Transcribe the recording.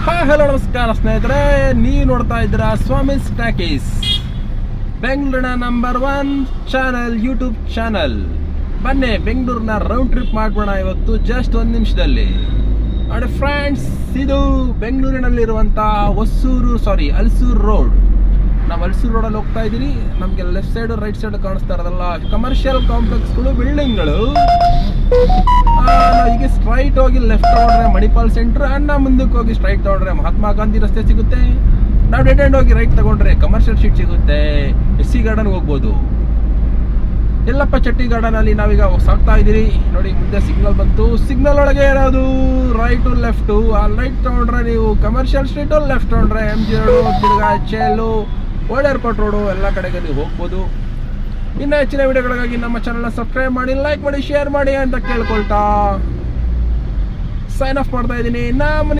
Hello ನಮಸ್ಕಾರ ಸ್ನೇಹಿತರೆ, ನೀವು ನೋಡ್ತಾ ಇದ್ದೀರಾ ಸ್ವಾಮಿ ಟಾಕೀಸ್, ಬೆಂಗಳೂರಿನ ನಂಬರ್ 1 ಚಾನಲ್, ಯೂಟ್ಯೂಬ್ ಚಾನಲ್. ಬನ್ನಿ ಬೆಂಗಳೂರಿನ ರೌಂಡ್ ಟ್ರಿಪ್ ಮಾಡೋಣ ಇವತ್ತು ಜಸ್ಟ್ 1 ನಿಮಿಷದಲ್ಲಿ. ನೋಡಿ ಫ್ರೆಂಡ್ಸ್, ಇದು ಬೆಂಗಳೂರಿನಲ್ಲಿರುವಂಥ ಹಲಸೂರು ರೋಡ್. ನಾವು ಹಲಸೂರು ರೋಡಲ್ಲಿ ಹೋಗ್ತಾ ಇದ್ದೀರಿ. ನಮಗೆ ಲೆಫ್ಟ್ ಸೈಡ್ ರೈಟ್ ಸೈಡ್ ಕಾಣಿಸ್ತಾ ಇರೋದಲ್ಲ ಕಮರ್ಷಿಯಲ್ ಕಾಂಪ್ಲೆಕ್ಸ್ಗಳು, ಬಿಲ್ಡಿಂಗ್ಗಳು. ಹೀಗೆ ಸ್ಟ್ರೈಟ್ ಹೋಗಿ ಲೆಫ್ಟ್ ತಗೊಂಡ್ರೆ ಮಣಿಪಾಲ್ ಸೆಂಟರ್, ಅನ್ನ ಮುಂದಕ್ಕೆ ಹೋಗಿ ಸ್ಟ್ರೈಟ್ ತಗೊಂಡ್ರೆ ಮಹಾತ್ಮ ಗಾಂಧಿ ರಸ್ತೆ ಸಿಗುತ್ತೆ. ನಾವು ಡೆಡ್ ಎಂಡ್ ಹೋಗಿ ರೈಟ್ ತಗೊಂಡ್ರೆ ಕಮರ್ಷಿಯಲ್ ಸ್ಟ್ರೀಟ್ ಸಿಗುತ್ತೆ. SC ಗಾರ್ಡನ್ಗೆ ಹೋಗ್ಬೋದು. ಯಲ್ಲಪ್ಪ ಚಟ್ಟಿ ಗಾರ್ಡನ್ ಅಲ್ಲಿ ನಾವೀಗ ಸಾಗ್ತಾ ಇದ್ದೀರಿ. ನೋಡಿ ಮುಂದೆ ಸಿಗ್ನಲ್ ಬಂತು. ಸಿಗ್ನಲ್ ಒಳಗೆ ಇರೋದು ರೈಟು ಲೆಫ್ಟು. ಆ ರೈಟ್ ತಗೊಂಡ್ರೆ ನೀವು ಕಮರ್ಷಿಯಲ್ ಸ್ಟ್ರೀಟು, ಲೆಫ್ಟ್ ತಗೊಂಡ್ರೆ MG ರೋಡು, ತಿರ್ಗಾ HL, ಓಲ್ಡ್ ಏರ್ಪೋರ್ಟ್ ರೋಡು, ಎಲ್ಲ ಕಡೆಗೆ ನೀವು ಹೋಗ್ಬೋದು. ಇನ್ನು ಹೆಚ್ಚಿನ ವಿಡಿಯೋಗಳಿಗಾಗಿ ನಮ್ಮ ಚಾನಲ್ನ ಸಬ್ಸ್ಕ್ರೈಬ್ ಮಾಡಿ, ಲೈಕ್ ಮಾಡಿ, ಶೇರ್ ಮಾಡಿ ಅಂತ ಕೇಳ್ಕೊಳ್ತಾ ಸೈನ್ ಆಫ್ ಮಾಡ್ತಾ ಇದ್ದೀನಿ.